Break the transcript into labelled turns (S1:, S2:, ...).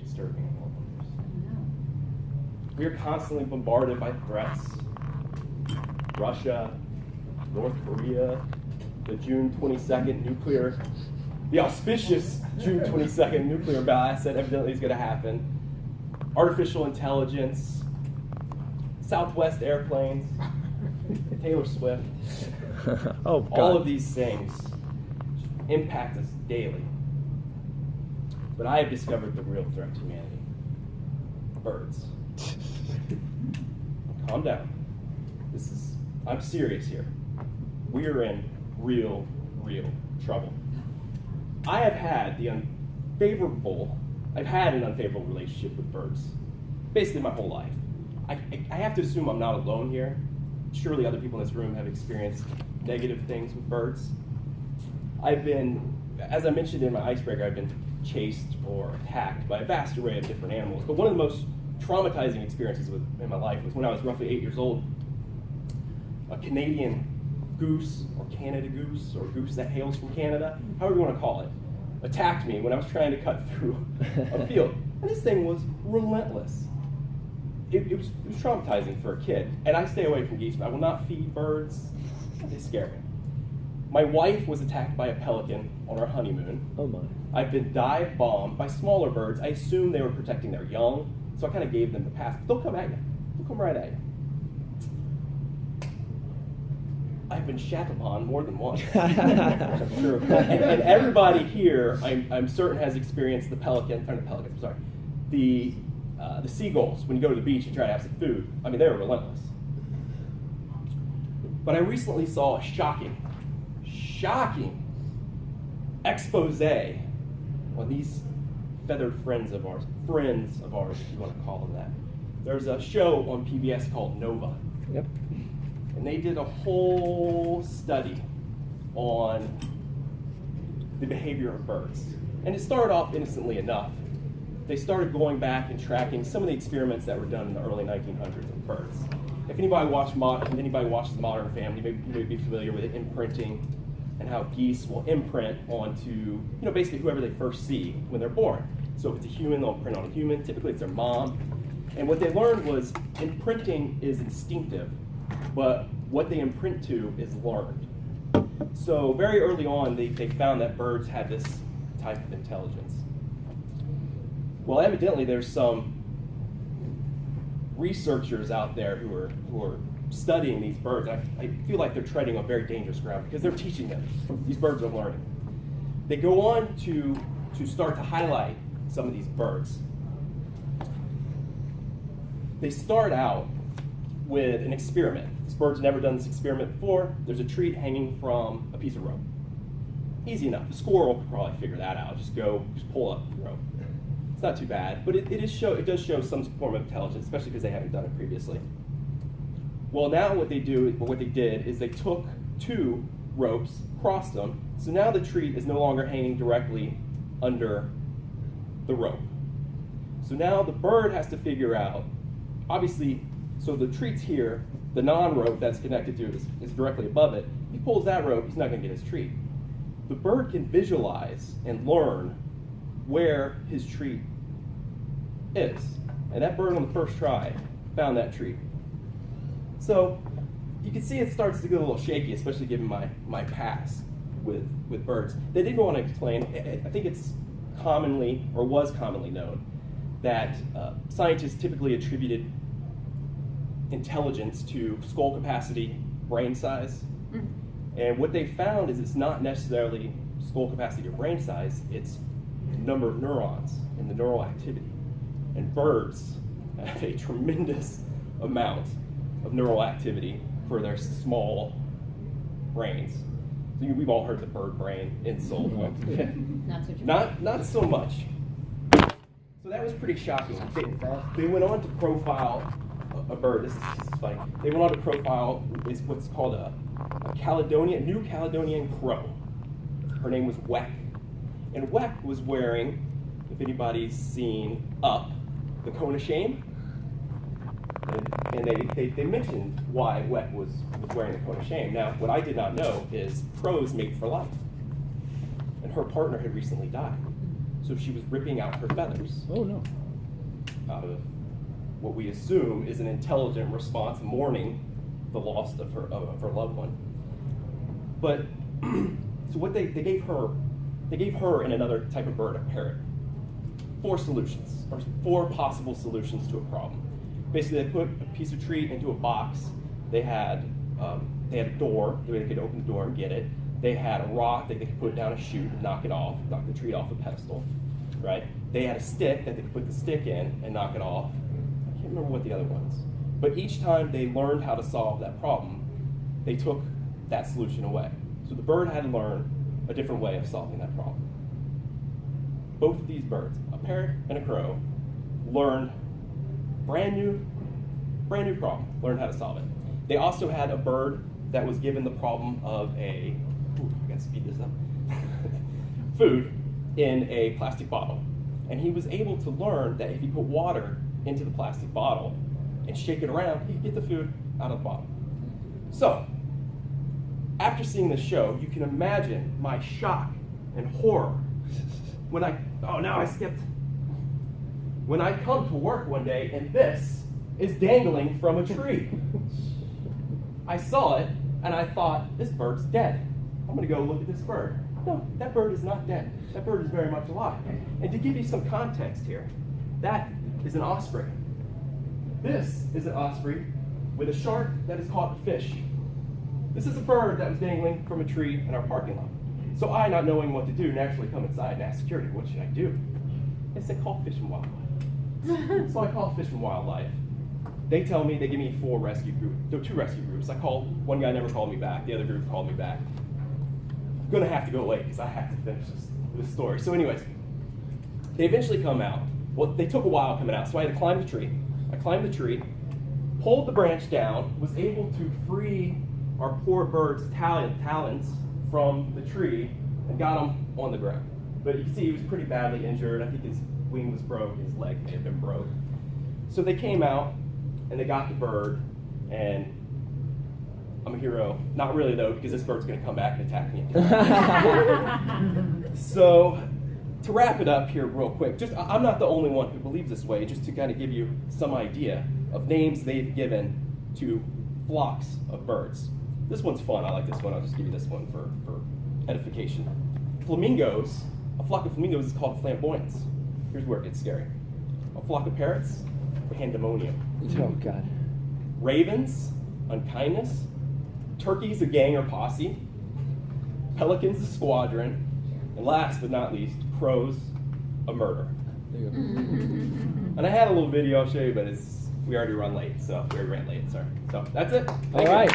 S1: disturbing in world leaders. We are constantly bombarded by threats. Russia, North Korea, the auspicious June 22nd nuclear blast that evidently is going to happen. Artificial intelligence, Southwest airplanes, Taylor Swift.
S2: Oh, God.
S1: All of these things impact us daily. But I have discovered the real threat to humanity. Birds. Calm down. I'm serious here. We are in real trouble. I have had an unfavorable relationship with birds basically my whole life. I have to assume I'm not alone here. Surely other people in this room have experienced negative things with birds. As I mentioned in my icebreaker, I've been chased or attacked by a vast array of different animals. But one of the most traumatizing experiences in my life was when I was roughly 8 years old. A Canadian goose, or Canada goose, or goose that hails from Canada, however you want to call it, attacked me when I was trying to cut through a field. And this thing was relentless. It was traumatizing for a kid. And I stay away from geese, but I will not feed birds. They scare me. My wife was attacked by a pelican on our honeymoon.
S2: Oh my.
S1: I've been dive bombed by smaller birds. I assumed they were protecting their young, so I kind of gave them the pass. They'll come at you. They'll come right at you. I've been shat upon more than once. I'm sure. And everybody here, I'm certain, has experienced the seagulls when you go to the beach and try to have some food. I mean, they're relentless. But I recently saw a shocking expose on these feathered friends of ours, if you want to call them that. There's a show on PBS called Nova.
S2: Yep.
S1: And they did a whole study on the behavior of birds. And it started off innocently enough. They started going back and tracking some of the experiments that were done in the early 1900s with birds. If anybody watches Modern Family, you may be familiar with imprinting and how geese will imprint onto, basically whoever they first see when they're born. So if it's a human, they'll imprint on a human. Typically it's their mom. And what they learned was imprinting is instinctive, but what they imprint to is learned. So very early on, they found that birds had this type of intelligence. Well, evidently there's some researchers out there who are studying these birds. I feel like they're treading on very dangerous ground because they're teaching them. These birds are learning. They go on to start to highlight some of these birds. They start out with an experiment. This bird's never done this experiment before. There's a treat hanging from a piece of rope. Easy enough. A squirrel could probably figure that out. Just pull up the rope. It's not too bad, but it does show some form of intelligence, especially because they haven't done it previously. Well, now what they did is they took two ropes, crossed them, so now the treat is no longer hanging directly under the rope. So now the bird has to figure out, obviously, so the treat's here, the non-rope that's connected to it is directly above it. He pulls that rope, he's not going to get his treat. The bird can visualize and learn where his treat is. And that bird on the first try found that treat. So you can see it starts to get a little shaky, especially given my past with birds. They did go on to explain, I think it's commonly, or was commonly known, that scientists typically attributed intelligence to skull capacity, brain size. And what they found is it's not necessarily skull capacity or brain size, it's the number of neurons and the neural activity. And birds have a tremendous amount of neural activity for their small brains. So we've all heard the bird brain insult. Not so much. So that was pretty shocking. They went on to profile a bird. This is funny. They went on to profile what's called a New Caledonian crow. Her name was Weck. And Weck was wearing, if anybody's seen Up, the cone of shame. And they mentioned why Weck was wearing the cone of shame. Now, what I did not know is crows mate for life. And her partner had recently died. So she was ripping out her feathers
S2: Oh no.
S1: out of what we assume is an intelligent response, mourning the loss of her loved one. But so what they gave her and another type of bird, a parrot, 4 solutions, or 4 possible solutions to a problem. Basically, they put a piece of tree into a box. They had a door, the way they could open the door and get it. They had a rock that they could put down a chute and knock it off, knock the tree off the pedestal, right? They had a stick that they could put the stick in and knock it off. I can't remember what the other ones. But each time they learned how to solve that problem, they took that solution away. So the bird had to learn a different way of solving that problem. Both of these birds, a parrot and a crow, learned brand new problem, learned how to solve it. They also had a bird that was given the problem of I gotta speed this up, food in a plastic bottle. And he was able to learn that if he put water into the plastic bottle and shake it around, he could get the food out of the bottle. So, after seeing this show, you can imagine my shock and horror when I come to work one day and this is dangling from a tree. I saw it and I thought, this bird's dead. I'm gonna go look at this bird. No, that bird is not dead. That bird is very much alive. And to give you some context here, that is an osprey. This is an osprey with a shark that has caught a fish. This is a bird that was dangling from a tree in our parking lot. So I, not knowing what to do, naturally come inside and ask security, what should I do? They said, call Fish and Wildlife. So I call Fish and Wildlife. They tell me, they give me 2 rescue groups. I called, one guy never called me back, the other group called me back. I'm gonna have to go late because I have to finish this story. So anyways, they eventually come out. Well, they took a while coming out, so I had to climb the tree. I climbed the tree, pulled the branch down, was able to free our poor bird's talons from the tree and got him on the ground. But you can see he was pretty badly injured. I think his wing was broke, his leg may have been broke. So they came out and they got the bird, and I'm a hero. Not really though, because this bird's gonna come back and attack me. So to wrap it up here real quick, I'm not the only one who believes this way, just to kind of give you some idea of names they've given to flocks of birds. This one's fun, I like this one, I'll just give you this one for edification. Flamingos, a flock of flamingos is called flamboyance. Here's where it gets scary. A flock of parrots, pandemonium.
S2: Oh God.
S1: Ravens, unkindness. Turkeys, a gang or posse. Pelicans, a squadron. And last but not least, crows, a murder.
S2: There you go.
S1: And I had a little video I'll show you, but we already ran late, sorry. So that's it.
S2: All right.